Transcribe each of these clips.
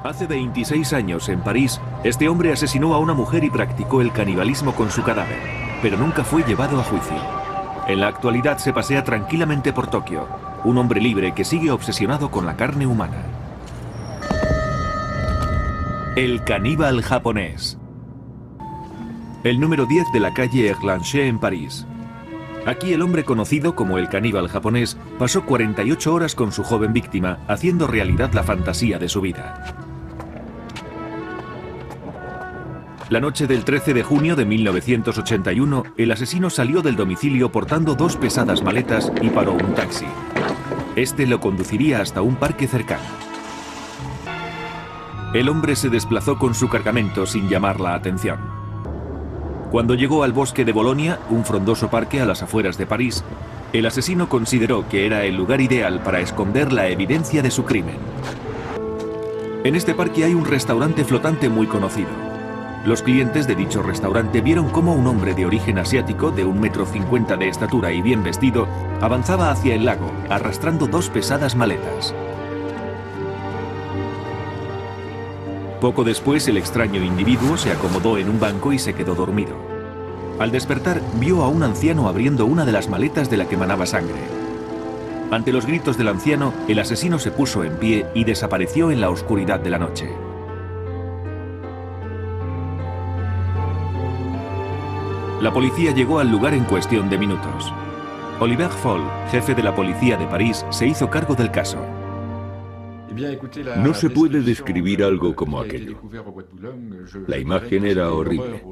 Hace 26 años, en París, este hombre asesinó a una mujer y practicó el canibalismo con su cadáver, pero nunca fue llevado a juicio. En la actualidad se pasea tranquilamente por Tokio, un hombre libre que sigue obsesionado con la carne humana. El caníbal japonés. El número 10 de la calle Erlanger en París. Aquí el hombre conocido como el caníbal japonés pasó 48 horas con su joven víctima, haciendo realidad la fantasía de su vida. La noche del 13 de junio de 1981, el asesino salió del domicilio portando 2 pesadas maletas y paró un taxi. Este lo conduciría hasta un parque cercano. El hombre se desplazó con su cargamento sin llamar la atención. Cuando llegó al bosque de Bolonia, un frondoso parque a las afueras de París, el asesino consideró que era el lugar ideal para esconder la evidencia de su crimen. En este parque hay un restaurante flotante muy conocido. Los clientes de dicho restaurante vieron cómo un hombre de origen asiático, de 1,50 m de estatura y bien vestido, avanzaba hacia el lago, arrastrando 2 pesadas maletas. Poco después, el extraño individuo se acomodó en un banco y se quedó dormido. Al despertar, vio a un anciano abriendo una de las maletas de la que manaba sangre. Ante los gritos del anciano, el asesino se puso en pie y desapareció en la oscuridad de la noche. La policía llegó al lugar en cuestión de minutos. Oliver Foll, jefe de la policía de París, se hizo cargo del caso. No se puede describir algo como aquello. La imagen era horrible.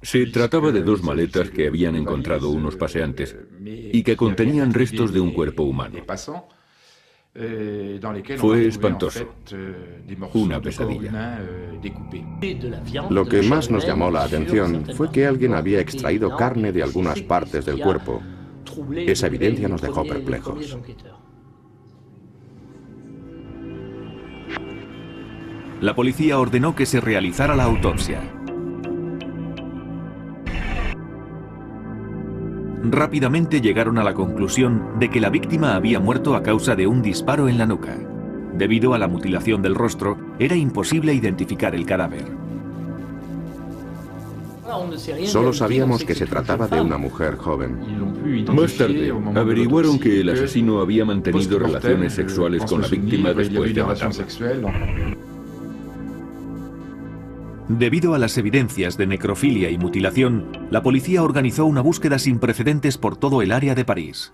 Se trataba de 2 maletas que habían encontrado unos paseantes y que contenían restos de un cuerpo humano. Fue espantoso. Una pesadilla. Lo que más nos llamó la atención fue que alguien había extraído carne de algunas partes del cuerpo. Esa evidencia nos dejó perplejos. La policía ordenó que se realizara la autopsia. Rápidamente llegaron a la conclusión de que la víctima había muerto a causa de un disparo en la nuca. Debido a la mutilación del rostro, era imposible identificar el cadáver. Solo sabíamos que se trataba de una mujer joven. Más tarde, averiguaron que el asesino había mantenido relaciones sexuales con la víctima después de matarla. Debido a las evidencias de necrofilia y mutilación, la policía organizó una búsqueda sin precedentes por todo el área de París.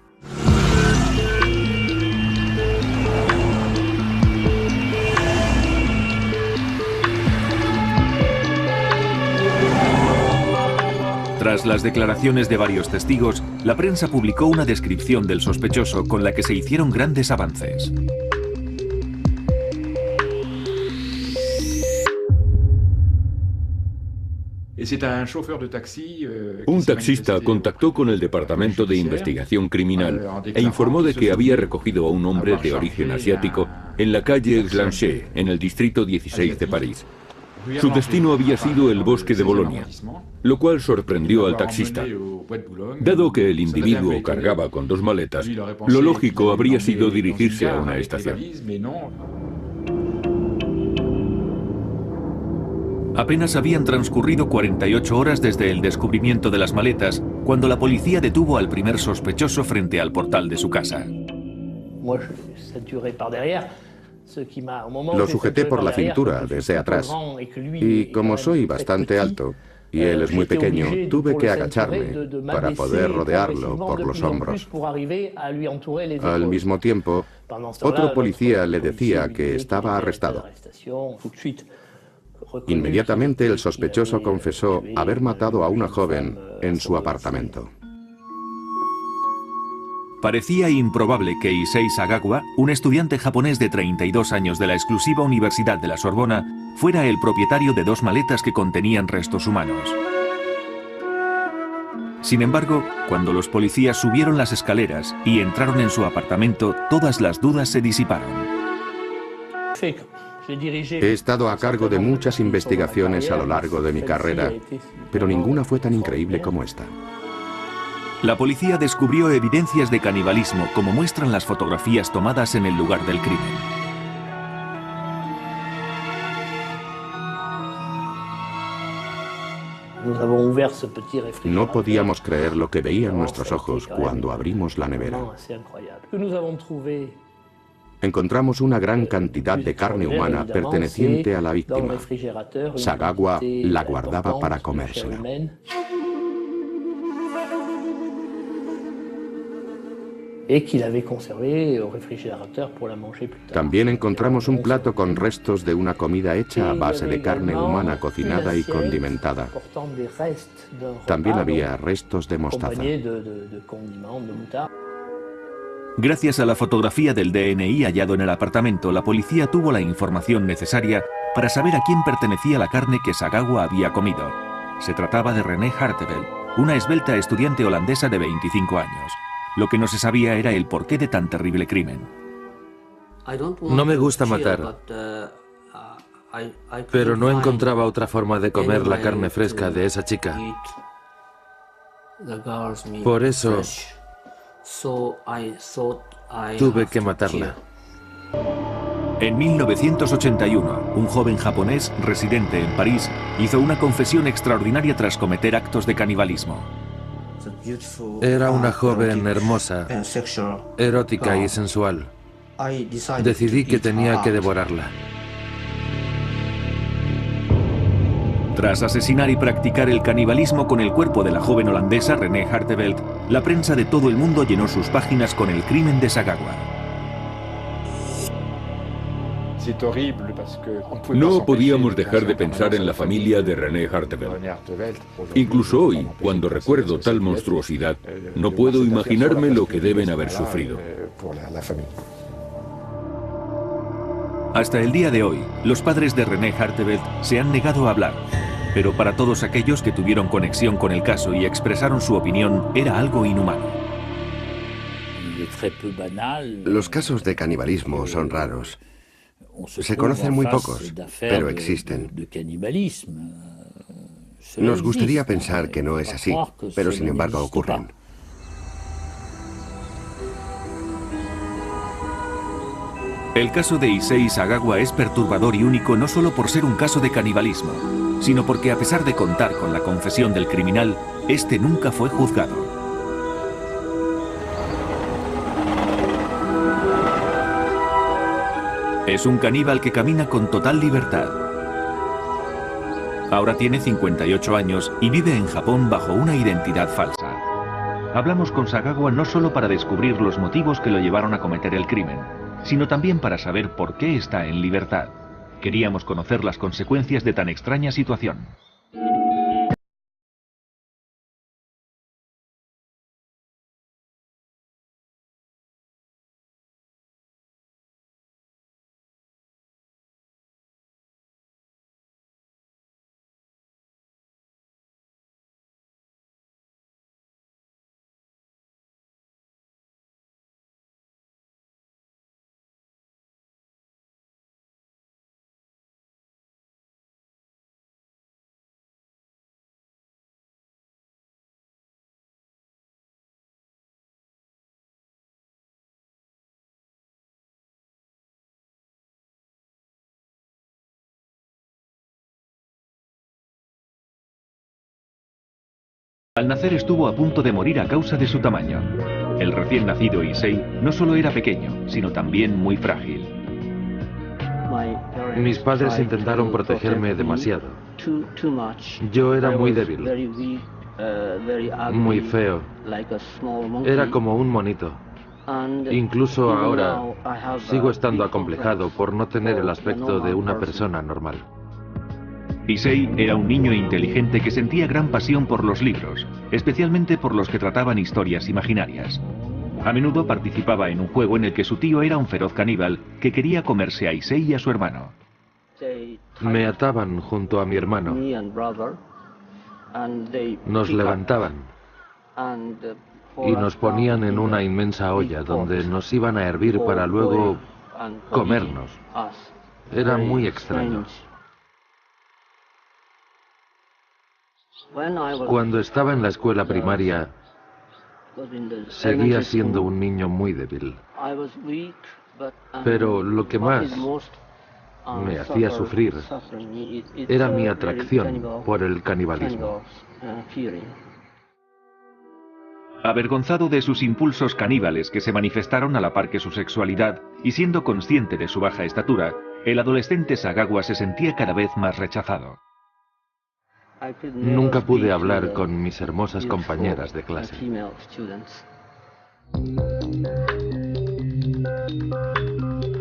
Tras las declaraciones de varios testigos, la prensa publicó una descripción del sospechoso con la que se hicieron grandes avances. Un taxista contactó con el Departamento de Investigación Criminal e informó de que había recogido a un hombre de origen asiático en la calle Erlanger, en el distrito 16 de París. Su destino había sido el bosque de Bolonia, lo cual sorprendió al taxista. Dado que el individuo cargaba con 2 maletas, lo lógico habría sido dirigirse a una estación. Apenas habían transcurrido 48 horas desde el descubrimiento de las maletas, cuando la policía detuvo al primer sospechoso frente al portal de su casa. Lo sujeté por la cintura desde atrás y como soy bastante alto y él es muy pequeño, tuve que agacharme para poder rodearlo por los hombros. Al mismo tiempo, otro policía le decía que estaba arrestado. Inmediatamente el sospechoso confesó haber matado a una joven en su apartamento. Parecía improbable que Issei Sagawa, un estudiante japonés de 32 años de la exclusiva Universidad de la Sorbona, fuera el propietario de 2 maletas que contenían restos humanos. Sin embargo, cuando los policías subieron las escaleras y entraron en su apartamento, todas las dudas se disiparon. He estado a cargo de muchas investigaciones a lo largo de mi carrera, pero ninguna fue tan increíble como esta. La policía descubrió evidencias de canibalismo, como muestran las fotografías tomadas en el lugar del crimen. No podíamos creer lo que veían nuestros ojos cuando abrimos la nevera. Encontramos una gran cantidad de carne humana perteneciente a la víctima. Sagawa la guardaba para comérsela. También encontramos un plato con restos de una comida hecha a base de carne humana cocinada y condimentada. También había restos de mostaza. Gracias a la fotografía del DNI hallado en el apartamento, la policía tuvo la información necesaria para saber a quién pertenecía la carne que Sagawa había comido. Se trataba de René Hartevelt, una esbelta estudiante holandesa de 25 años. Lo que no se sabía era el porqué de tan terrible crimen. No me gusta matar, pero no encontraba otra forma de comer la carne fresca de esa chica. Por eso tuve que matarla. En 1981, un joven japonés residente en París hizo una confesión extraordinaria tras cometer actos de canibalismo. Era una joven hermosa, erótica y sensual. Decidí que tenía que devorarla. Tras asesinar y practicar el canibalismo con el cuerpo de la joven holandesa René Hartevelt, la prensa de todo el mundo llenó sus páginas con el crimen de Sagawa. No podíamos dejar de pensar en la familia de René Hartevelt. Incluso hoy, cuando recuerdo tal monstruosidad, no puedo imaginarme lo que deben haber sufrido. Hasta el día de hoy, los padres de René Hartevelt se han negado a hablar, pero para todos aquellos que tuvieron conexión con el caso y expresaron su opinión, era algo inhumano. Los casos de canibalismo son raros. Se conocen muy pocos, pero existen. Nos gustaría pensar que no es así, pero sin embargo ocurren. El caso de Issei Sagawa es perturbador y único no solo por ser un caso de canibalismo, sino porque a pesar de contar con la confesión del criminal, este nunca fue juzgado. Es un caníbal que camina con total libertad. Ahora tiene 58 años y vive en Japón bajo una identidad falsa. Hablamos con Sagawa no solo para descubrir los motivos que lo llevaron a cometer el crimen, sino también para saber por qué está en libertad. Queríamos conocer las consecuencias de tan extraña situación. Al nacer estuvo a punto de morir a causa de su tamaño. El recién nacido Issei no solo era pequeño, sino también muy frágil. Mis padres intentaron protegerme demasiado. Yo era muy débil, muy feo. Era como un monito. Incluso ahora sigo estando acomplejado por no tener el aspecto de una persona normal. Issei era un niño inteligente que sentía gran pasión por los libros, especialmente por los que trataban historias imaginarias. A menudo participaba en un juego en el que su tío era un feroz caníbal que quería comerse a Issei y a su hermano. Me ataban junto a mi hermano. Nos levantaban y nos ponían en una inmensa olla donde nos iban a hervir para luego comernos. Era muy extraño. Cuando estaba en la escuela primaria, seguía siendo un niño muy débil. Pero lo que más me hacía sufrir era mi atracción por el canibalismo. Avergonzado de sus impulsos caníbales que se manifestaron a la par que su sexualidad y siendo consciente de su baja estatura, el adolescente Sagawa se sentía cada vez más rechazado. Nunca pude hablar con mis hermosas compañeras de clase.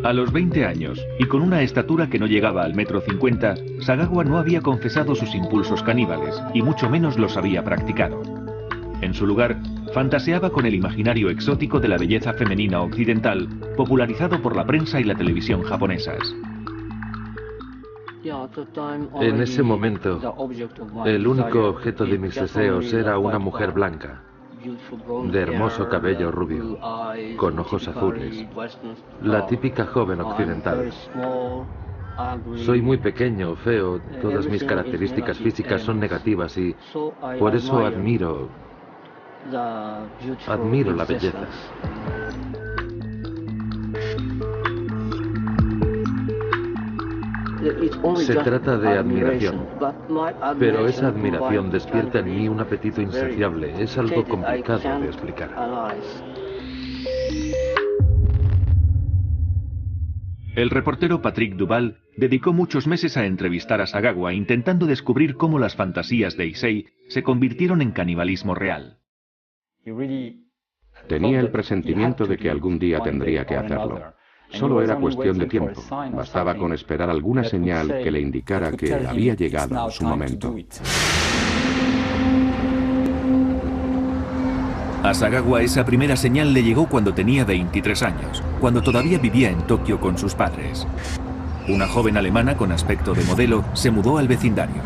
A los 20 años, y con una estatura que no llegaba al 1,50 m, Sagawa no había confesado sus impulsos caníbales, y mucho menos los había practicado. En su lugar, fantaseaba con el imaginario exótico de la belleza femenina occidental, popularizado por la prensa y la televisión japonesas. En ese momento, el único objeto de mis deseos era una mujer blanca, de hermoso cabello rubio, con ojos azules, la típica joven occidental. Soy muy pequeño, feo, todas mis características físicas son negativas y por eso admiro la belleza. Se trata de admiración, pero esa admiración despierta en mí un apetito insaciable. Es algo complicado de explicar. El reportero Patrick Duval dedicó muchos meses a entrevistar a Sagawa intentando descubrir cómo las fantasías de Issei se convirtieron en canibalismo real. Tenía el presentimiento de que algún día tendría que hacerlo. Solo era cuestión de tiempo. Bastaba con esperar alguna señal que le indicara que había llegado su momento. A Sagawa esa primera señal le llegó cuando tenía 23 años, cuando todavía vivía en Tokio con sus padres. Una joven alemana con aspecto de modelo se mudó al vecindario.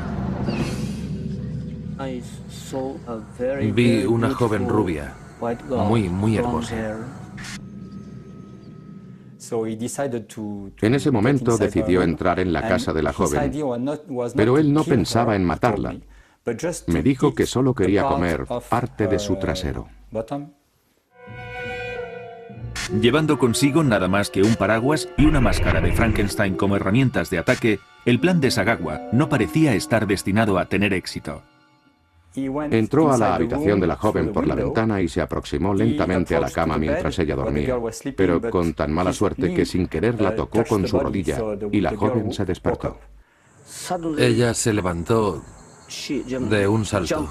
Vi una joven rubia, muy hermosa. En ese momento decidió entrar en la casa de la joven, pero él no pensaba en matarla. Me dijo que solo quería comer parte de su trasero. Llevando consigo nada más que un paraguas y una máscara de Frankenstein como herramientas de ataque, el plan de Sagawa no parecía estar destinado a tener éxito. Entró a la habitación de la joven por la ventana y se aproximó lentamente a la cama mientras ella dormía, pero con tan mala suerte que sin querer la tocó con su rodilla y la joven se despertó. Ella se levantó de un salto.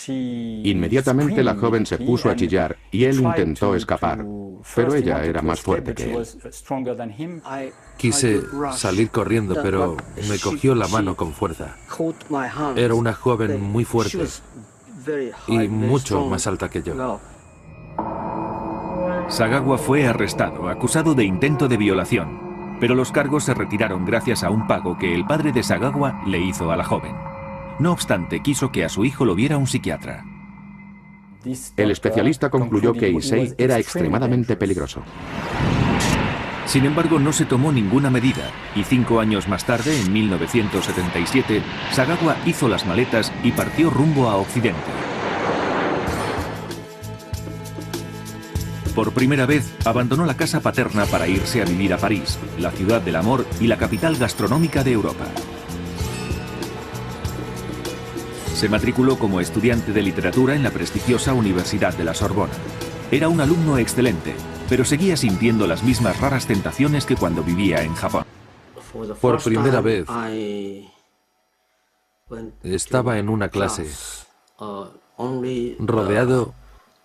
Inmediatamente la joven se puso a chillar y él intentó escapar, pero ella era más fuerte que él. Quise salir corriendo, pero me cogió la mano con fuerza. Era una joven muy fuerte y mucho más alta que yo. Sagawa fue arrestado, acusado de intento de violación, pero los cargos se retiraron gracias a un pago que el padre de Sagawa le hizo a la joven. No obstante, quiso que a su hijo lo viera un psiquiatra. El especialista concluyó que Issei era extremadamente peligroso. Sin embargo, no se tomó ninguna medida, y 5 años más tarde, en 1977, Sagawa hizo las maletas y partió rumbo a Occidente. Por primera vez, abandonó la casa paterna para irse a vivir a París, la ciudad del amor y la capital gastronómica de Europa. Se matriculó como estudiante de literatura en la prestigiosa Universidad de la Sorbona. Era un alumno excelente, pero seguía sintiendo las mismas raras tentaciones que cuando vivía en Japón. Por primera vez, estaba en una clase rodeado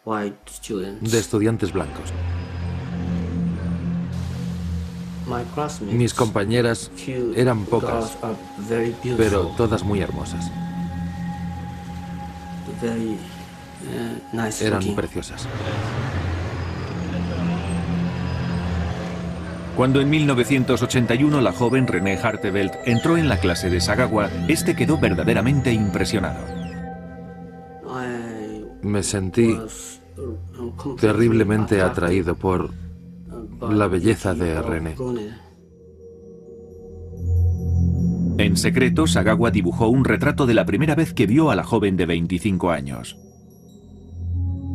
de estudiantes blancos. Mis compañeras eran pocas, pero todas muy hermosas. Eran preciosas. Cuando en 1981 la joven René Hartevelt entró en la clase de Sagawa, este quedó verdaderamente impresionado. Me sentí terriblemente atraído por la belleza de René. En secreto, Sagawa dibujó un retrato de la primera vez que vio a la joven de 25 años.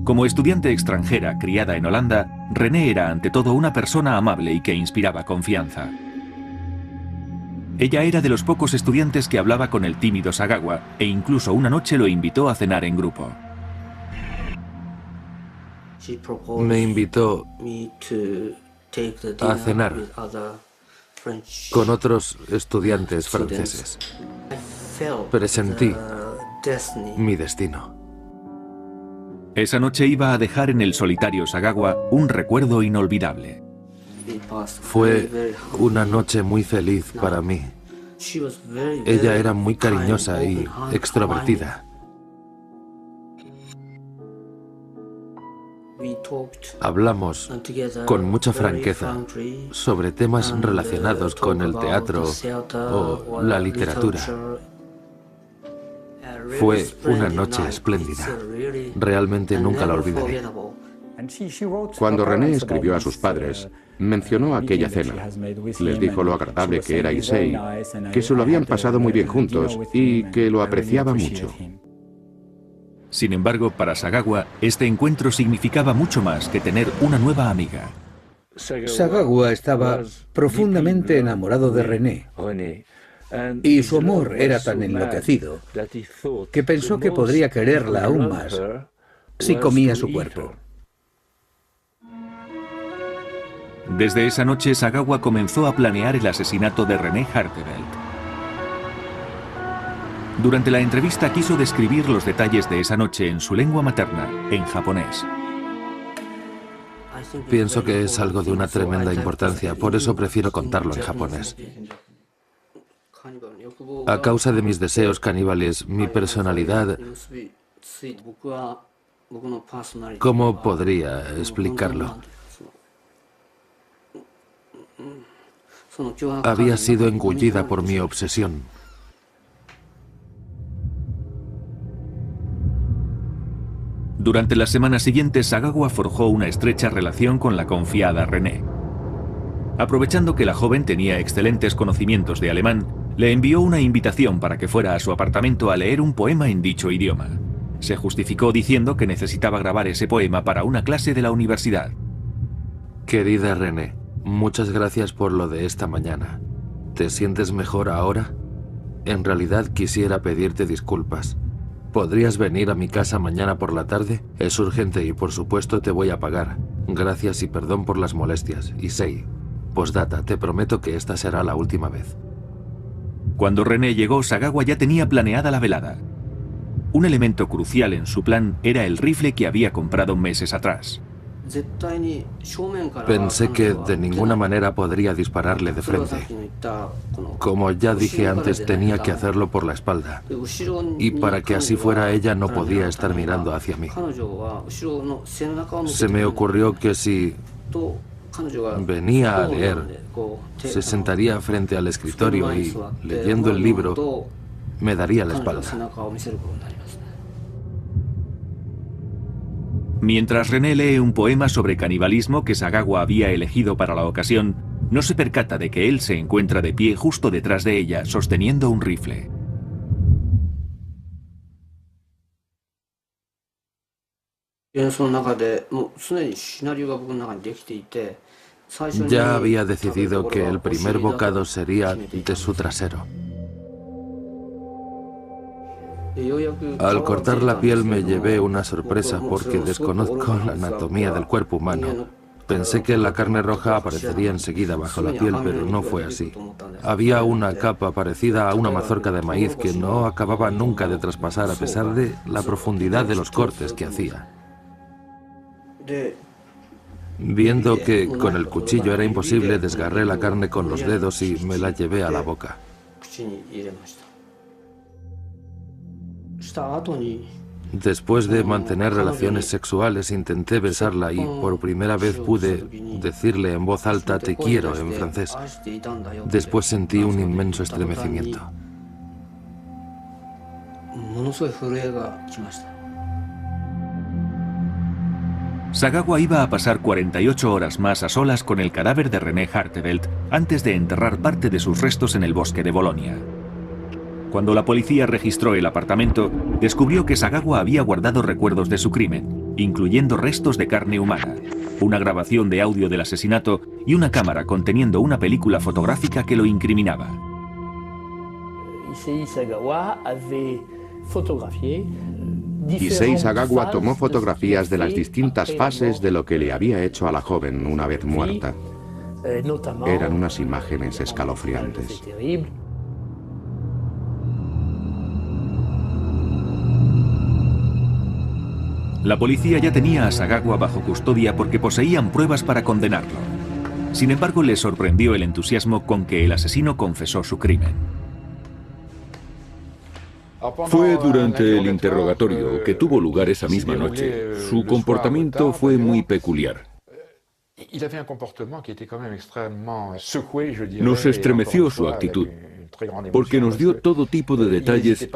Como estudiante extranjera criada en Holanda, René era ante todo una persona amable y que inspiraba confianza. Ella era de los pocos estudiantes que hablaba con el tímido Sagawa e incluso una noche lo invitó a cenar en grupo. Me invitó a cenar con otros estudiantes franceses. Presentí mi destino. Esa noche iba a dejar en el solitario Sagawa un recuerdo inolvidable. Fue una noche muy feliz para mí. Ella era muy cariñosa y extrovertida. Hablamos con mucha franqueza sobre temas relacionados con el teatro o la literatura. Fue una noche espléndida. Realmente nunca la olvidaré. Cuando René escribió a sus padres, mencionó aquella cena. Les dijo lo agradable que era Issei, que se lo habían pasado muy bien juntos y que lo apreciaba mucho. Sin embargo, para Sagawa, este encuentro significaba mucho más que tener una nueva amiga. Sagawa estaba profundamente enamorado de René, y su amor era tan enloquecido que pensó que podría quererla aún más si comía su cuerpo. Desde esa noche, Sagawa comenzó a planear el asesinato de René Hartevelt. Durante la entrevista quiso describir los detalles de esa noche en su lengua materna, en japonés. Pienso que es algo de una tremenda importancia, por eso prefiero contarlo en japonés. A causa de mis deseos caníbales, mi personalidad... ¿Cómo podría explicarlo? Había sido engullida por mi obsesión. Durante las semanas siguientes, Sagawa forjó una estrecha relación con la confiada René. Aprovechando que la joven tenía excelentes conocimientos de alemán, le envió una invitación para que fuera a su apartamento a leer un poema en dicho idioma. Se justificó diciendo que necesitaba grabar ese poema para una clase de la universidad. Querida René, muchas gracias por lo de esta mañana. ¿Te sientes mejor ahora? En realidad quisiera pedirte disculpas. ¿Podrías venir a mi casa mañana por la tarde? Es urgente y por supuesto te voy a pagar. Gracias y perdón por las molestias. Issei. Postdata, te prometo que esta será la última vez. Cuando René llegó, Sagawa ya tenía planeada la velada. Un elemento crucial en su plan era el rifle que había comprado meses atrás. Pensé que de ninguna manera podría dispararle de frente. Como ya dije antes, tenía que hacerlo por la espalda. Y para que así fuera, ella no podía estar mirando hacia mí. Se me ocurrió que si venía a leer, se sentaría frente al escritorio y, leyendo el libro, me daría la espalda. Mientras René lee un poema sobre canibalismo que Sagawa había elegido para la ocasión, no se percata de que él se encuentra de pie justo detrás de ella, sosteniendo un rifle. Ya había decidido que el primer bocado sería de su trasero. Al cortar la piel me llevé una sorpresa porque desconozco la anatomía del cuerpo humano. Pensé que la carne roja aparecería enseguida bajo la piel, pero no fue así. Había una capa parecida a una mazorca de maíz que no acababa nunca de traspasar a pesar de la profundidad de los cortes que hacía. Viendo que con el cuchillo era imposible, desgarré la carne con los dedos y me la llevé a la boca. Después de mantener relaciones sexuales, intenté besarla y por primera vez pude decirle en voz alta "te quiero" en francés. Después sentí un inmenso estremecimiento. Sagawa iba a pasar 48 horas más a solas con el cadáver de René Hartevelt antes de enterrar parte de sus restos en el bosque de Bolonia. Cuando la policía registró el apartamento, descubrió que Sagawa había guardado recuerdos de su crimen, incluyendo restos de carne humana, una grabación de audio del asesinato y una cámara conteniendo una película fotográfica que lo incriminaba. Issei Sagawa tomó fotografías de las distintas fases de lo que le había hecho a la joven una vez muerta. Eran unas imágenes escalofriantes. La policía ya tenía a Sagawa bajo custodia porque poseían pruebas para condenarlo. Sin embargo, le sorprendió el entusiasmo con que el asesino confesó su crimen. Fue durante el interrogatorio que tuvo lugar esa misma noche. Su comportamiento fue muy peculiar. Nos estremeció su actitud, porque nos dio todo tipo de detalles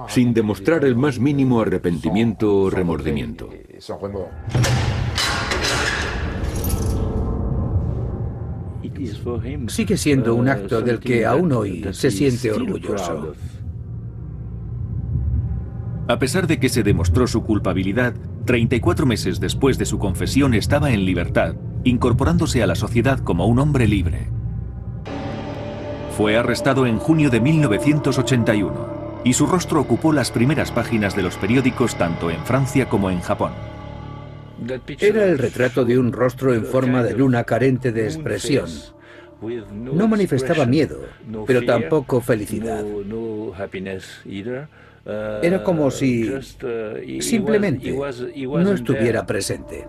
sin demostrar el más mínimo arrepentimiento o remordimiento. Sigue siendo un acto del que aún hoy se siente orgulloso. A pesar de que se demostró su culpabilidad, 34 meses después de su confesión estaba en libertad, incorporándose a la sociedad como un hombre libre. Fue arrestado en junio de 1981 y su rostro ocupó las primeras páginas de los periódicos tanto en Francia como en Japón. Era el retrato de un rostro en forma de luna carente de expresión. No manifestaba miedo, pero tampoco felicidad. Era como si simplemente no estuviera presente.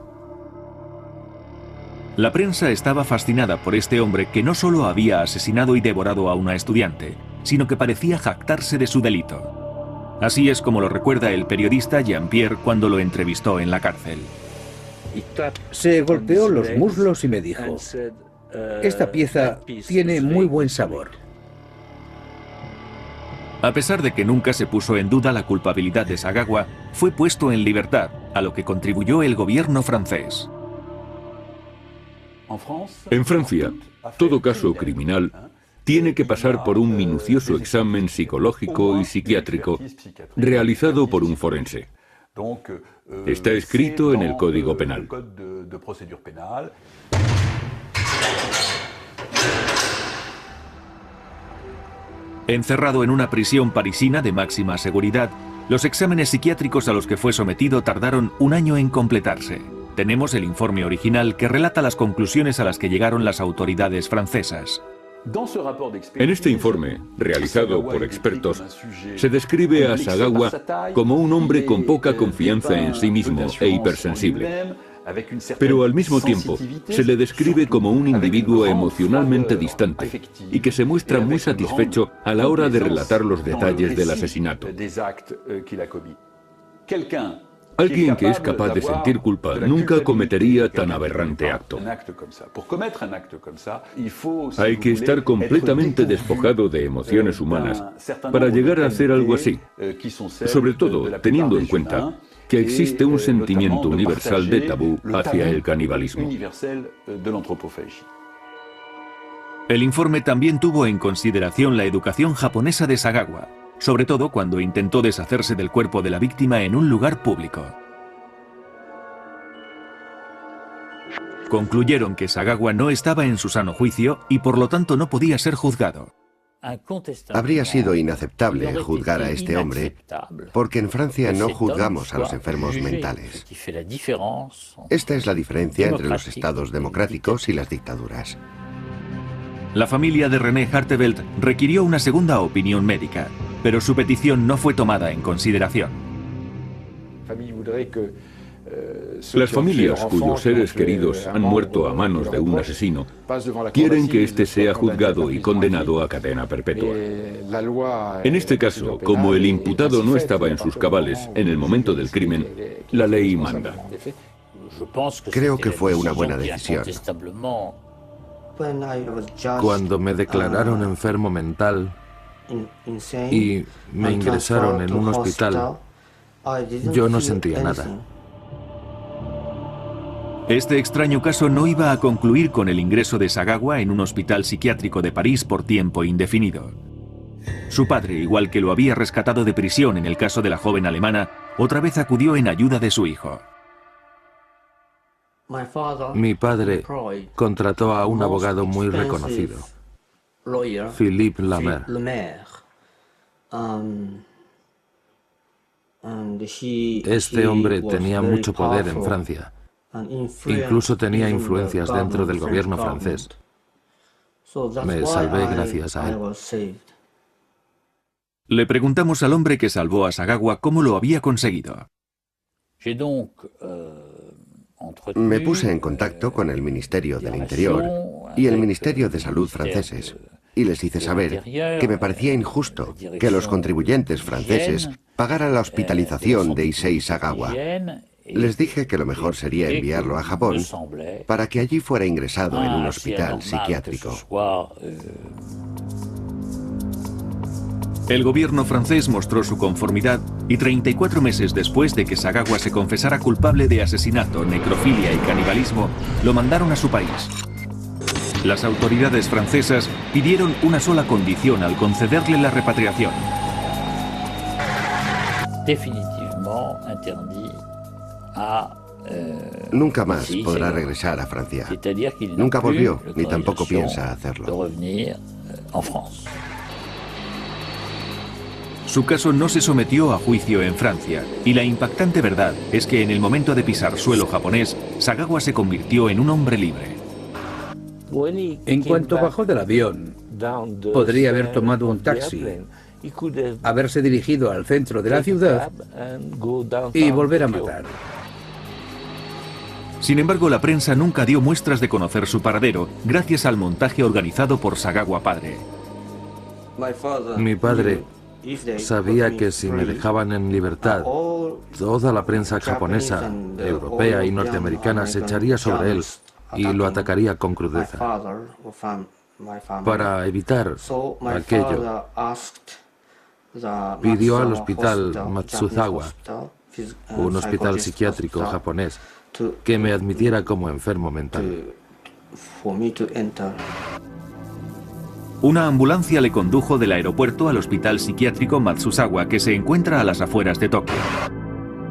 La prensa estaba fascinada por este hombre que no solo había asesinado y devorado a una estudiante, sino que parecía jactarse de su delito. Así es como lo recuerda el periodista Jean-Pierre cuando lo entrevistó en la cárcel. Se golpeó los muslos y me dijo: "Esta pieza tiene muy buen sabor". A pesar de que nunca se puso en duda la culpabilidad de Sagawa, fue puesto en libertad, a lo que contribuyó el gobierno francés. En Francia, todo caso criminal tiene que pasar por un minucioso examen psicológico y psiquiátrico realizado por un forense. Está escrito en el Código Penal. Encerrado en una prisión parisina de máxima seguridad, los exámenes psiquiátricos a los que fue sometido tardaron un año en completarse. Tenemos el informe original que relata las conclusiones a las que llegaron las autoridades francesas. En este informe, realizado por expertos, se describe a Sagawa como un hombre con poca confianza en sí mismo e hipersensible. Pero al mismo tiempo, se le describe como un individuo emocionalmente distante y que se muestra muy satisfecho a la hora de relatar los detalles del asesinato. Alguien que es capaz de sentir culpa nunca cometería tan aberrante acto. Hay que estar completamente despojado de emociones humanas para llegar a hacer algo así, sobre todo teniendo en cuenta que existe un sentimiento universal de tabú hacia el canibalismo. El informe también tuvo en consideración la educación japonesa de Sagawa, sobre todo cuando intentó deshacerse del cuerpo de la víctima en un lugar público. Concluyeron que Sagawa no estaba en su sano juicio y por lo tanto no podía ser juzgado. Habría sido inaceptable juzgar a este hombre porque en Francia no juzgamos a los enfermos mentales. Esta es la diferencia entre los estados democráticos y las dictaduras. La familia de René Hartevelt requirió una segunda opinión médica, pero su petición no fue tomada en consideración. Las familias cuyos seres queridos han muerto a manos de un asesino quieren que éste sea juzgado y condenado a cadena perpetua. En este caso, como el imputado no estaba en sus cabales en el momento del crimen, la ley manda. Creo que fue una buena decisión. Cuando me declararon enfermo mental y me ingresaron en un hospital, yo no sentía nada. Este extraño caso no iba a concluir con el ingreso de Sagawa en un hospital psiquiátrico de París por tiempo indefinido. Su padre, igual que lo había rescatado de prisión en el caso de la joven alemana, otra vez acudió en ayuda de su hijo. Mi padre contrató a un abogado muy reconocido, Philippe Lamer. Este hombre tenía mucho poder en Francia. Incluso tenía influencias dentro del gobierno francés. Me salvé gracias a él. Le preguntamos al hombre que salvó a Sagawa cómo lo había conseguido. Me puse en contacto con el Ministerio del Interior y el Ministerio de Salud franceses y les hice saber que me parecía injusto que los contribuyentes franceses pagaran la hospitalización de Issei Sagawa. Les dije que lo mejor sería enviarlo a Japón para que allí fuera ingresado en un hospital psiquiátrico. El gobierno francés mostró su conformidad y 34 meses después de que Sagawa se confesara culpable de asesinato, necrofilia y canibalismo, lo mandaron a su país. Las autoridades francesas pidieron una sola condición al concederle la repatriación. Nunca más podrá regresar a Francia. Nunca volvió, ni tampoco piensa hacerlo. Su caso no se sometió a juicio en Francia, y la impactante verdad es que en el momento de pisar suelo japonés, Sagawa se convirtió en un hombre libre. En cuanto bajó del avión, podría haber tomado un taxi, haberse dirigido al centro de la ciudad y volver a matar. Sin embargo, la prensa nunca dio muestras de conocer su paradero, gracias al montaje organizado por Sagawa padre. Mi padre sabía que si me dejaban en libertad, toda la prensa japonesa, europea y norteamericana se echaría sobre él y lo atacaría con crudeza. Para evitar aquello, pidió al hospital Matsuzawa, un hospital psiquiátrico japonés, que me admitiera como enfermo mental. Una ambulancia le condujo del aeropuerto al hospital psiquiátrico Matsuzawa, que se encuentra a las afueras de Tokio.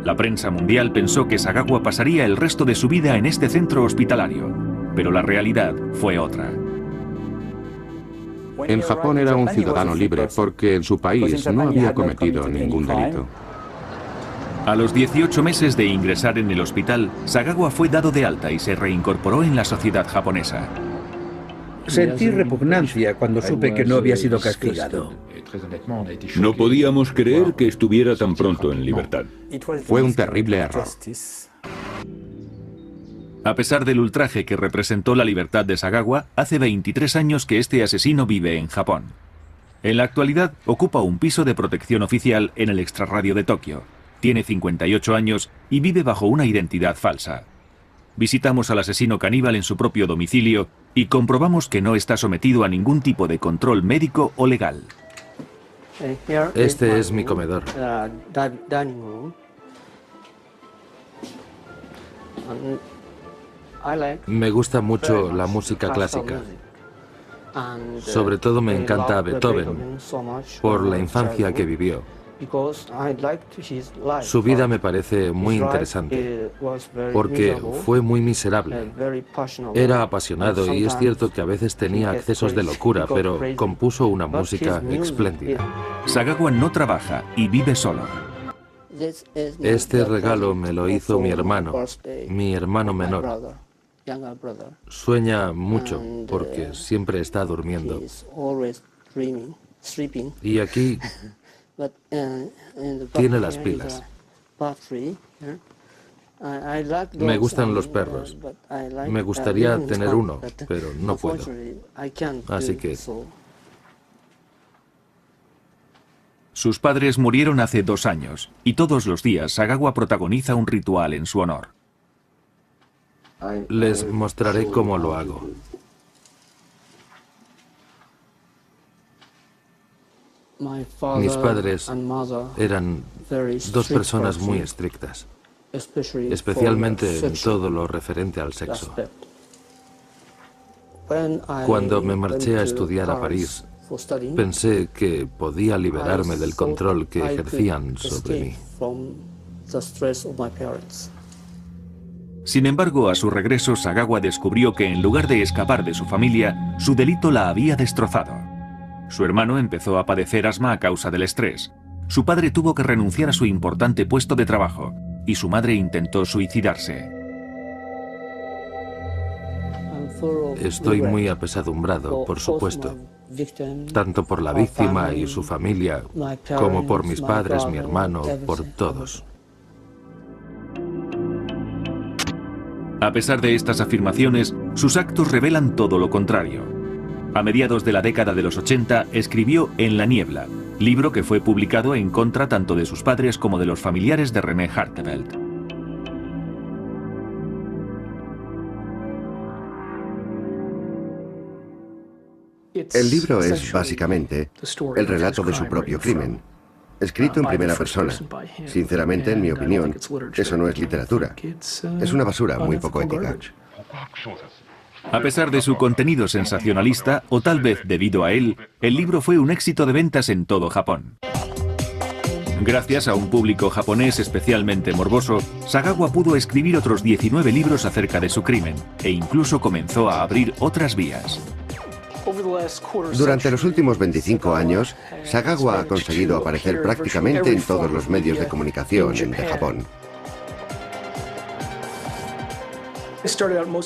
La prensa mundial pensó que Sagawa pasaría el resto de su vida en este centro hospitalario, pero la realidad fue otra. En Japón era un ciudadano libre porque en su país no había cometido ningún delito. A los 18 meses de ingresar en el hospital, Sagawa fue dado de alta y se reincorporó en la sociedad japonesa. Sentí repugnancia cuando supe que no había sido castigado. No podíamos creer que estuviera tan pronto en libertad. Fue un terrible error. A pesar del ultraje que representó la libertad de Sagawa, hace 23 años que este asesino vive en Japón. En la actualidad ocupa un piso de protección oficial en el extrarradio de Tokio. Tiene 58 años y vive bajo una identidad falsa. Visitamos al asesino caníbal en su propio domicilio y comprobamos que no está sometido a ningún tipo de control médico o legal. Este es mi comedor. Me gusta mucho la música clásica. Sobre todo me encanta Beethoven, por la infancia que vivió. Su vida me parece muy interesante, porque fue muy miserable. Era apasionado y es cierto que a veces tenía accesos de locura, pero compuso una música espléndida. Sagawa no trabaja y vive solo. Este regalo me lo hizo mi hermano menor. Sueña mucho porque siempre está durmiendo. Y aquí tiene las pilas. Me gustan los perros. Me gustaría tener uno, pero no puedo. Así que... Sus padres murieron hace 2 años, y todos los días Sagawa protagoniza un ritual en su honor. Les mostraré cómo lo hago. Mis padres eran 2 personas muy estrictas, especialmente en todo lo referente al sexo. Cuando me marché a estudiar a París, pensé que podía liberarme del control que ejercían sobre mí. Sin embargo, a su regreso, Sagawa descubrió que en lugar de escapar de su familia, su delito la había destrozado. Su hermano empezó a padecer asma a causa del estrés. Su padre tuvo que renunciar a su importante puesto de trabajo y su madre intentó suicidarse. Estoy muy apesadumbrado, por supuesto, tanto por la víctima y su familia, como por mis padres, mi hermano, por todos. A pesar de estas afirmaciones, sus actos revelan todo lo contrario. A mediados de la década de los 80 escribió En la niebla, libro que fue publicado en contra tanto de sus padres como de los familiares de René Hartevelt. El libro es básicamente el relato de su propio crimen, escrito en primera persona. Sinceramente, en mi opinión, eso no es literatura. Es una basura muy poco ética. A pesar de su contenido sensacionalista, o tal vez debido a él, el libro fue un éxito de ventas en todo Japón. Gracias a un público japonés especialmente morboso, Sagawa pudo escribir otros 19 libros acerca de su crimen, e incluso comenzó a abrir otras vías. Durante los últimos 25 años, Sagawa ha conseguido aparecer prácticamente en todos los medios de comunicación de Japón.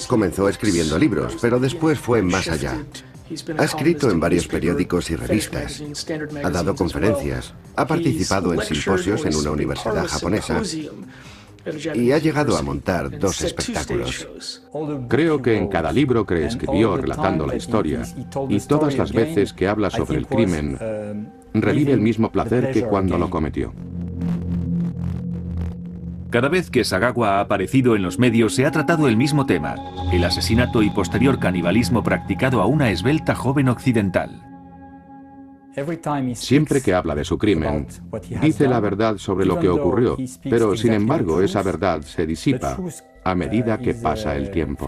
Comenzó escribiendo libros, pero después fue más allá. Ha escrito en varios periódicos y revistas, ha dado conferencias, ha participado en simposios en una universidad japonesa y ha llegado a montar 2 espectáculos. Creo que en cada libro que escribió relatando la historia, y todas las veces que habla sobre el crimen, revive el mismo placer que cuando lo cometió. Cada vez que Sagawa ha aparecido en los medios se ha tratado el mismo tema, el asesinato y posterior canibalismo practicado a una esbelta joven occidental. Siempre que habla de su crimen, dice la verdad sobre lo que ocurrió, pero sin embargo esa verdad se disipa a medida que pasa el tiempo.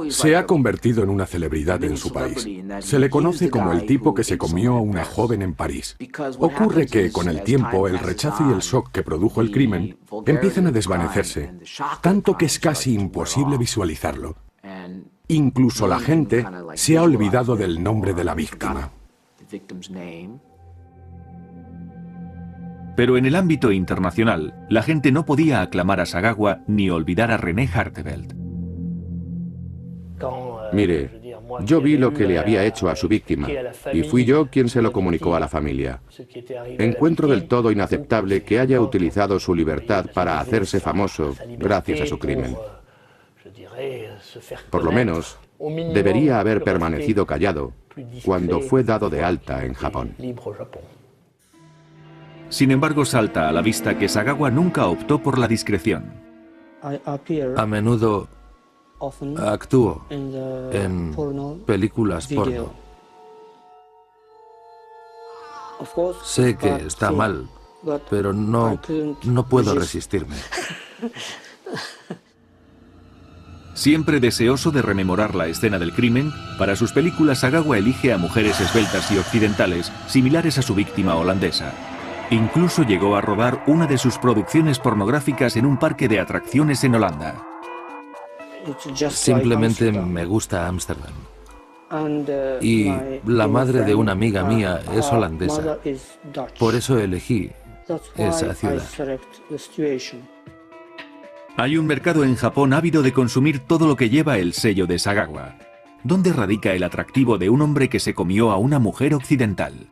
Se ha convertido en una celebridad en su país. Se le conoce como el tipo que se comió a una joven en París. Ocurre que, con el tiempo, el rechazo y el shock que produjo el crimen empiezan a desvanecerse, tanto que es casi imposible visualizarlo. Incluso la gente se ha olvidado del nombre de la víctima. Pero en el ámbito internacional, la gente no podía aclamar a Sagawa ni olvidar a René Hartevelt. Mire, yo vi lo que le había hecho a su víctima, y fui yo quien se lo comunicó a la familia. Encuentro del todo inaceptable que haya utilizado su libertad para hacerse famoso gracias a su crimen. Por lo menos, debería haber permanecido callado cuando fue dado de alta en Japón. Sin embargo, salta a la vista que Sagawa nunca optó por la discreción. A menudo actúo en películas porno. Sé que está mal, pero no puedo resistirme. Siempre deseoso de rememorar la escena del crimen, para sus películas Sagawa elige a mujeres esbeltas y occidentales similares a su víctima holandesa. Incluso llegó a rodar una de sus producciones pornográficas en un parque de atracciones en Holanda. Simplemente me gusta Ámsterdam. Y la madre de una amiga mía es holandesa. Por eso elegí esa ciudad. Hay un mercado en Japón ávido de consumir todo lo que lleva el sello de Sagawa. ¿Dónde radica el atractivo de un hombre que se comió a una mujer occidental?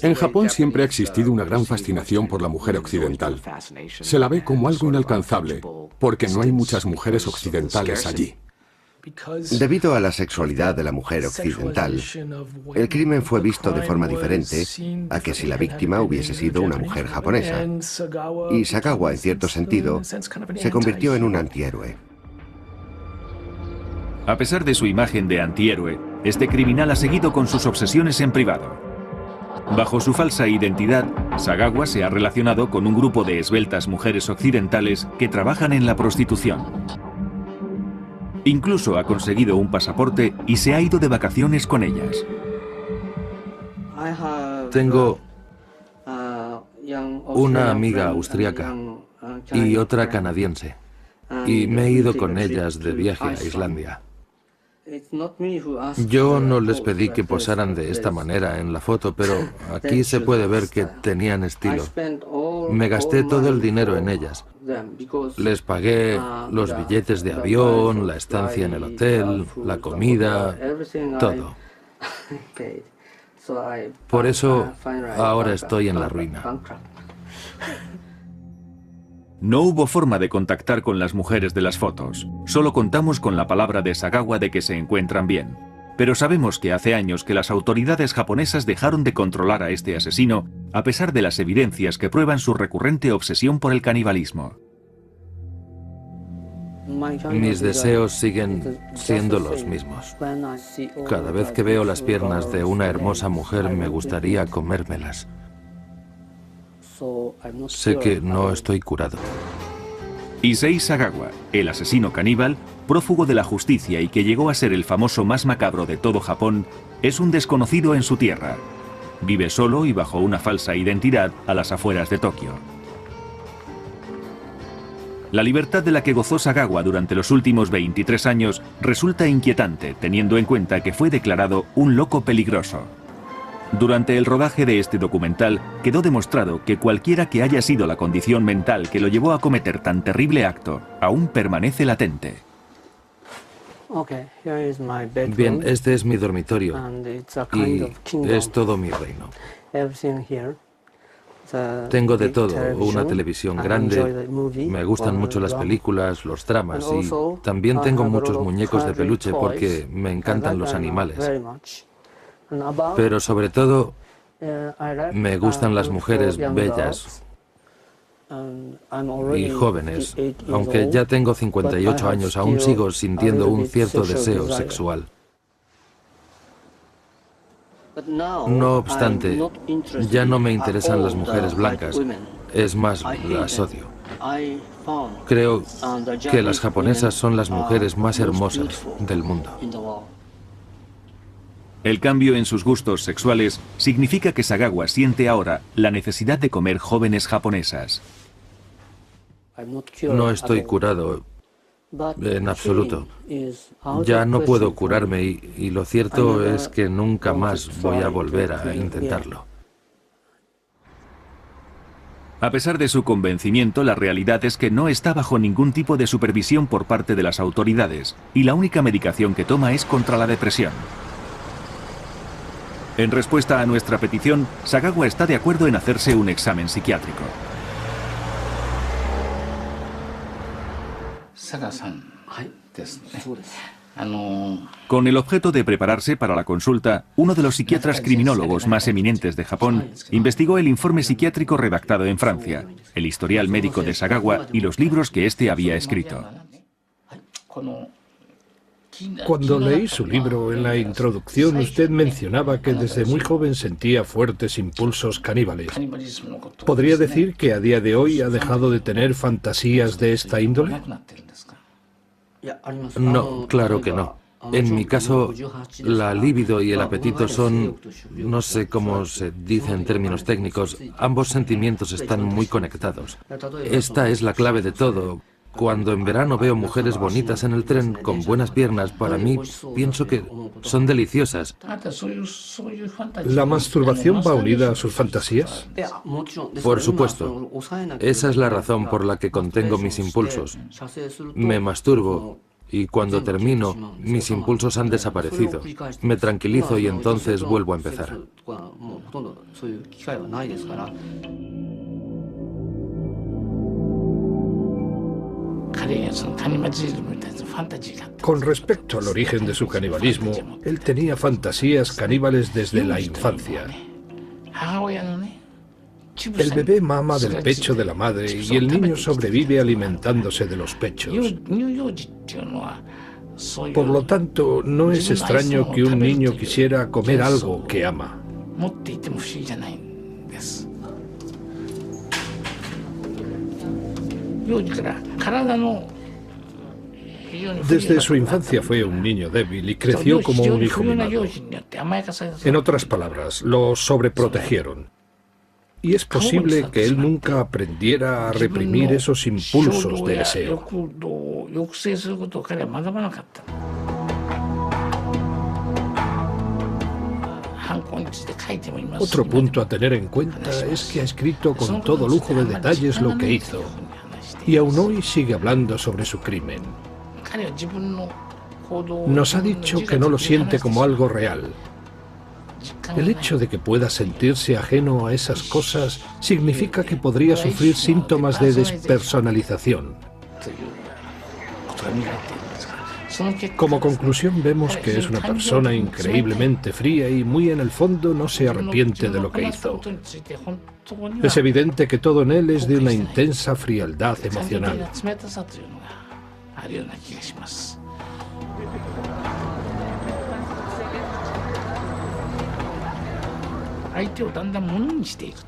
En Japón siempre ha existido una gran fascinación por la mujer occidental. Se la ve como algo inalcanzable, porque no hay muchas mujeres occidentales allí. Debido a la sexualidad de la mujer occidental, el crimen fue visto de forma diferente a que si la víctima hubiese sido una mujer japonesa. Y Sagawa, en cierto sentido, se convirtió en un antihéroe. A pesar de su imagen de antihéroe, este criminal ha seguido con sus obsesiones en privado. Bajo su falsa identidad, Sagawa se ha relacionado con un grupo de esbeltas mujeres occidentales que trabajan en la prostitución. Incluso ha conseguido un pasaporte y se ha ido de vacaciones con ellas. Tengo una amiga austriaca y otra canadiense, y me he ido con ellas de viaje a Islandia. Yo no les pedí que posaran de esta manera en la foto, pero aquí se puede ver que tenían estilo. Me gasté todo el dinero en ellas. Les pagué los billetes de avión, la estancia en el hotel, la comida, todo. Por eso ahora estoy en la ruina. No hubo forma de contactar con las mujeres de las fotos. Solo contamos con la palabra de Sagawa de que se encuentran bien. Pero sabemos que hace años que las autoridades japonesas dejaron de controlar a este asesino, a pesar de las evidencias que prueban su recurrente obsesión por el canibalismo. Mis deseos siguen siendo los mismos. Cada vez que veo las piernas de una hermosa mujer me gustaría comérmelas. Sé que no estoy curado. Issei Sagawa, el asesino caníbal, prófugo de la justicia y que llegó a ser el famoso más macabro de todo Japón, es un desconocido en su tierra. Vive solo y bajo una falsa identidad a las afueras de Tokio. La libertad de la que gozó Sagawa durante los últimos 23 años resulta inquietante, teniendo en cuenta que fue declarado un loco peligroso. Durante el rodaje de este documental quedó demostrado que cualquiera que haya sido la condición mental que lo llevó a cometer tan terrible acto, aún permanece latente. Bien, este es mi dormitorio y es todo mi reino. Tengo de todo, una televisión grande, me gustan mucho las películas, los dramas y también tengo muchos muñecos de peluche porque me encantan los animales. Pero sobre todo, me gustan las mujeres bellas y jóvenes. Aunque ya tengo 58 años, aún sigo sintiendo un cierto deseo sexual. No obstante, ya no me interesan las mujeres blancas, es más, las odio. Creo que las japonesas son las mujeres más hermosas del mundo. El cambio en sus gustos sexuales significa que Sagawa siente ahora la necesidad de comer jóvenes japonesas. No estoy curado en absoluto. Ya no puedo curarme y lo cierto es que nunca más voy a volver a intentarlo. A pesar de su convencimiento, la realidad es que no está bajo ningún tipo de supervisión por parte de las autoridades y la única medicación que toma es contra la depresión. En respuesta a nuestra petición, Sagawa está de acuerdo en hacerse un examen psiquiátrico. Con el objeto de prepararse para la consulta, uno de los psiquiatras criminólogos más eminentes de Japón investigó el informe psiquiátrico redactado en Francia, el historial médico de Sagawa y los libros que éste había escrito. Cuando leí su libro, en la introducción usted mencionaba que desde muy joven sentía fuertes impulsos caníbales. ¿Podría decir que a día de hoy ha dejado de tener fantasías de esta índole? No, claro que no. En mi caso, la libido y el apetito son, no sé cómo se dice en términos técnicos, ambos sentimientos están muy conectados. Esta es la clave de todo. Cuando en verano veo mujeres bonitas en el tren con buenas piernas, para mí pienso que son deliciosas. ¿La masturbación va unida a sus fantasías? Por supuesto. Esa es la razón por la que contengo mis impulsos. Me masturbo y cuando termino, mis impulsos han desaparecido. Me tranquilizo y entonces vuelvo a empezar. Con respecto al origen de su canibalismo, él tenía fantasías caníbales desde la infancia. El bebé mama del pecho de la madre y el niño sobrevive alimentándose de los pechos. Por lo tanto, no es extraño que un niño quisiera comer algo que ama. Desde su infancia fue un niño débil y creció como un hijo mimado. En otras palabras, lo sobreprotegieron. Y es posible que él nunca aprendiera a reprimir esos impulsos de deseo. Otro punto a tener en cuenta es que ha escrito con todo lujo de detalles lo que hizo, y aún hoy sigue hablando sobre su crimen. Nos ha dicho que no lo siente como algo real. El hecho de que pueda sentirse ajeno a esas cosas significa que podría sufrir síntomas de despersonalización. Como conclusión vemos que es una persona increíblemente fría y muy en el fondo no se arrepiente de lo que hizo. Es evidente que todo en él es de una intensa frialdad emocional.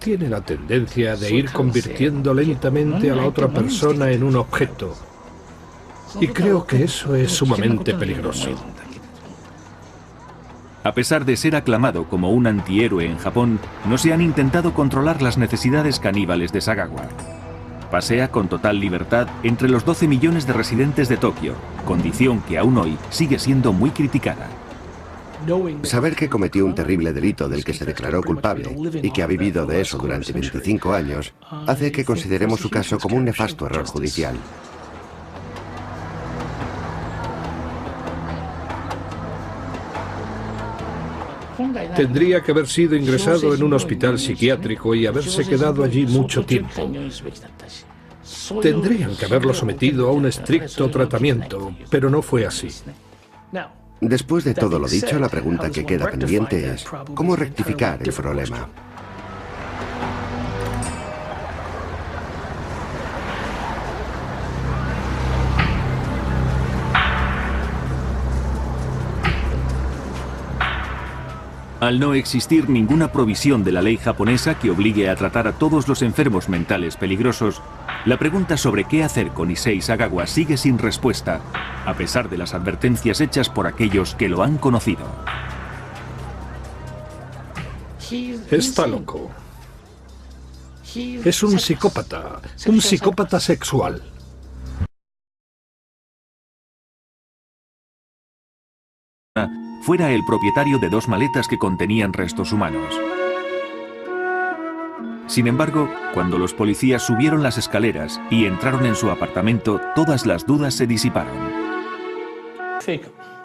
Tiene la tendencia de ir convirtiendo lentamente a la otra persona en un objeto. Y creo que eso es sumamente peligroso. A pesar de ser aclamado como un antihéroe en Japón, no se han intentado controlar las necesidades caníbales de Sagawa. Pasea con total libertad entre los 12 millones de residentes de Tokio, condición que aún hoy sigue siendo muy criticada. Saber que cometió un terrible delito del que se declaró culpable y que ha vivido de eso durante 25 años, hace que consideremos su caso como un nefasto error judicial. Tendría que haber sido ingresado en un hospital psiquiátrico y haberse quedado allí mucho tiempo. Tendrían que haberlo sometido a un estricto tratamiento, pero no fue así. Después de todo lo dicho, la pregunta que queda pendiente es ¿cómo rectificar el problema? Al no existir ninguna provisión de la ley japonesa que obligue a tratar a todos los enfermos mentales peligrosos, la pregunta sobre qué hacer con Issei Sagawa sigue sin respuesta, a pesar de las advertencias hechas por aquellos que lo han conocido. Está loco. Es un psicópata sexual. Fuera el propietario de 2 maletas que contenían restos humanos. Sin embargo, cuando los policías subieron las escaleras y entraron en su apartamento, todas las dudas se disiparon.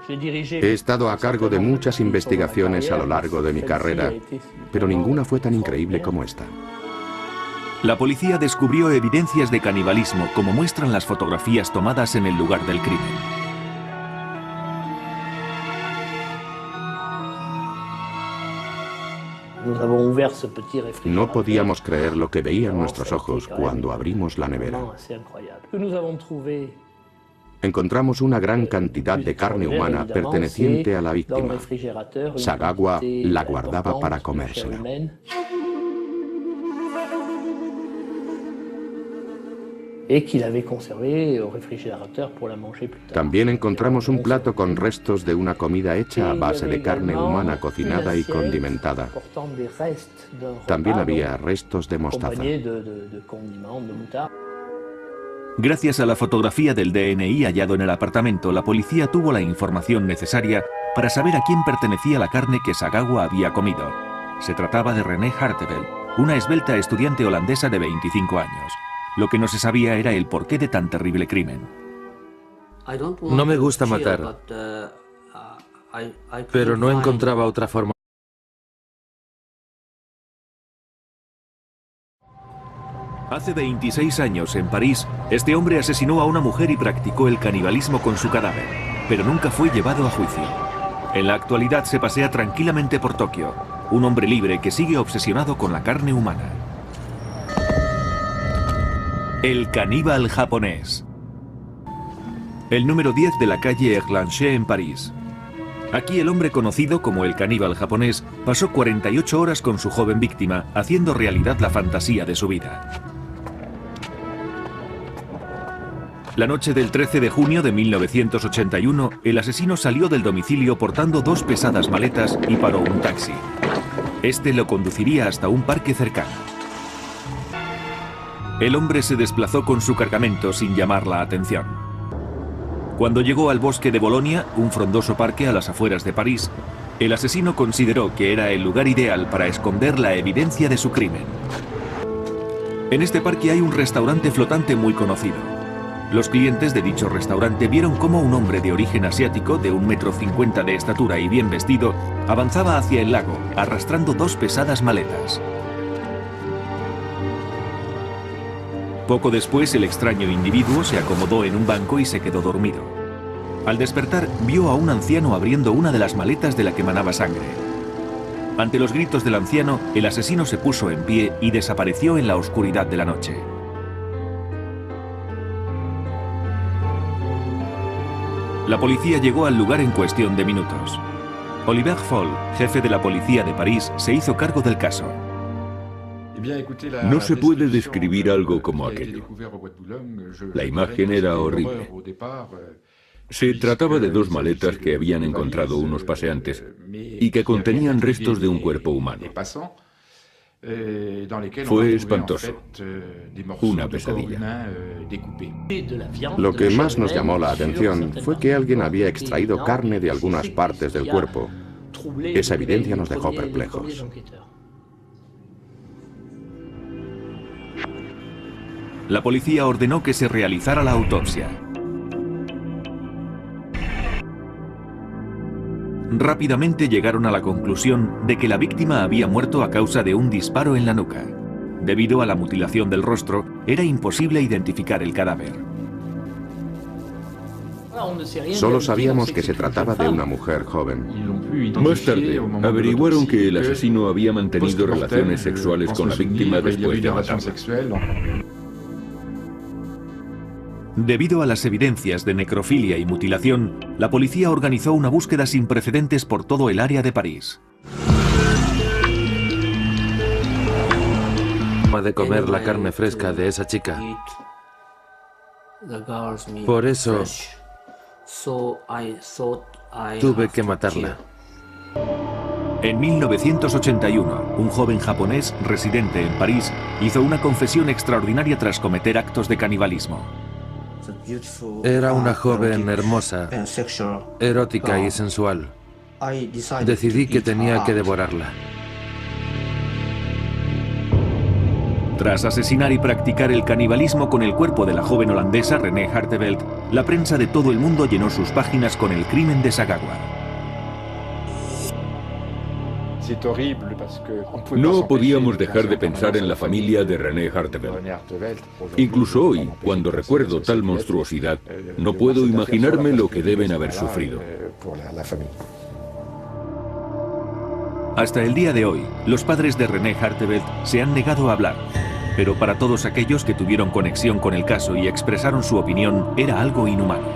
He estado a cargo de muchas investigaciones a lo largo de mi carrera, pero ninguna fue tan increíble como esta. La policía descubrió evidencias de canibalismo, como muestran las fotografías tomadas en el lugar del crimen. No podíamos creer lo que veían nuestros ojos cuando abrimos la nevera. Encontramos una gran cantidad de carne humana perteneciente a la víctima. Sagawa la guardaba para comérsela. También encontramos un plato con restos de una comida hecha a base de carne humana cocinada y condimentada. También había restos de mostaza. Gracias a la fotografía del DNI hallado en el apartamento, la policía tuvo la información necesaria para saber a quién pertenecía la carne que Sagawa había comido. Se trataba de René Harteveld, una esbelta estudiante holandesa de 25 años. Lo que no se sabía era el porqué de tan terrible crimen. No me gusta matar, pero no encontraba otra forma. Hace 26 años, en París, este hombre asesinó a una mujer y practicó el canibalismo con su cadáver, pero nunca fue llevado a juicio. En la actualidad se pasea tranquilamente por Tokio, un hombre libre que sigue obsesionado con la carne humana. El caníbal japonés. El número 10 de la calle Erlanger en París. Aquí el hombre conocido como el caníbal japonés pasó 48 horas con su joven víctima, haciendo realidad la fantasía de su vida. La noche del 13 de junio de 1981, el asesino salió del domicilio portando 2 pesadas maletas y paró un taxi. Este lo conduciría hasta un parque cercano. El hombre se desplazó con su cargamento sin llamar la atención. Cuando llegó al bosque de Bolonia, un frondoso parque a las afueras de París, El asesino consideró que era el lugar ideal para esconder la evidencia de su crimen. En este parque hay un restaurante flotante muy conocido. Los clientes de dicho restaurante vieron cómo un hombre de origen asiático, de 1,50 m de estatura y bien vestido, avanzaba hacia el lago, arrastrando 2 pesadas maletas. Poco después, el extraño individuo se acomodó en un banco y se quedó dormido. Al despertar, vio a un anciano abriendo una de las maletas de la que manaba sangre. Ante los gritos del anciano, el asesino se puso en pie y desapareció en la oscuridad de la noche. La policía llegó al lugar en cuestión de minutos. Oliver Foll, jefe de la policía de París, se hizo cargo del caso. No se puede describir algo como aquello. La imagen era horrible. Se trataba de 2 maletas que habían encontrado unos paseantes y que contenían restos de un cuerpo humano. Fue espantoso. Una pesadilla. Lo que más nos llamó la atención fue que alguien había extraído carne de algunas partes del cuerpo. Esa evidencia nos dejó perplejos. La policía ordenó que se realizara la autopsia. Rápidamente llegaron a la conclusión de que la víctima había muerto a causa de un disparo en la nuca. Debido a la mutilación del rostro, era imposible identificar el cadáver. Solo sabíamos que se trataba de una mujer joven. Más tarde, averiguaron que el asesino había mantenido relaciones sexuales con la víctima después de matarla. Debido a las evidencias de necrofilia y mutilación, la policía organizó una búsqueda sin precedentes por todo el área de París. De comer la carne fresca de esa chica. Por eso tuve que matarla. En 1981, un joven japonés residente en París hizo una confesión extraordinaria tras cometer actos de canibalismo. Era una joven hermosa, erótica y sensual. Decidí que tenía que devorarla. Tras asesinar y practicar el canibalismo con el cuerpo de la joven holandesa René Hartevelt, la prensa de todo el mundo llenó sus páginas con el crimen de Sagawa. No podíamos dejar de pensar en la familia de René Hartevelt. Incluso hoy, cuando recuerdo tal monstruosidad, no puedo imaginarme lo que deben haber sufrido. Hasta el día de hoy, los padres de René Hartevelt se han negado a hablar, pero para todos aquellos que tuvieron conexión con el caso y expresaron su opinión, era algo inhumano.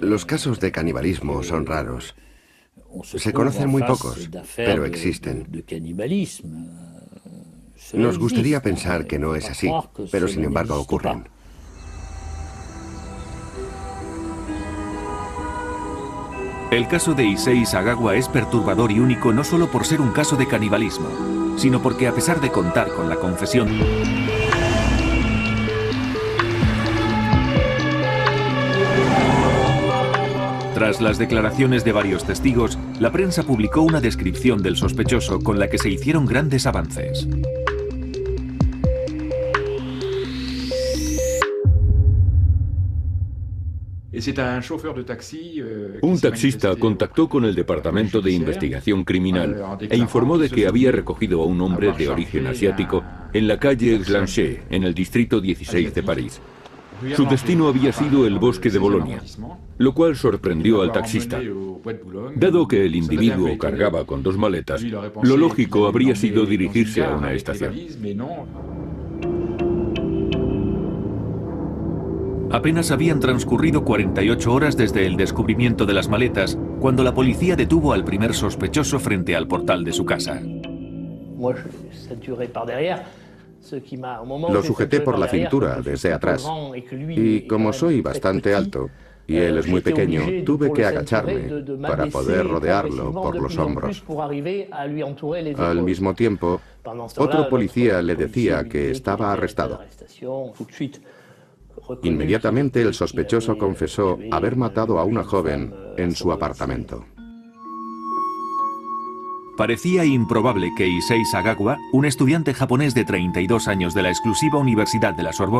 Los casos de canibalismo son raros. Se conocen muy pocos, pero existen. Nos gustaría pensar que no es así, pero sin embargo ocurren. El caso de Issei Sagawa es perturbador y único no solo por ser un caso de canibalismo, sino porque a pesar de contar con la confesión tras las declaraciones de varios testigos, la prensa publicó una descripción del sospechoso con la que se hicieron grandes avances. Un taxista contactó con el Departamento de Investigación Criminal e informó de que había recogido a un hombre de origen asiático en la calle Blanchet, en el distrito 16 de París. Su destino había sido el bosque de Bolonia, lo cual sorprendió al taxista. Dado que el individuo cargaba con 2 maletas, lo lógico habría sido dirigirse a una estación. Apenas habían transcurrido 48 horas desde el descubrimiento de las maletas, cuando la policía detuvo al primer sospechoso frente al portal de su casa. Lo sujeté por la cintura desde atrás y como soy bastante alto y él es muy pequeño, tuve que agacharme para poder rodearlo por los hombros. Al mismo tiempo, otro policía le decía que estaba arrestado. Inmediatamente el sospechoso confesó haber matado a una joven en su apartamento. Parecía improbable que Issei Sagawa, un estudiante japonés de 32 años de la exclusiva Universidad de la Sorbona,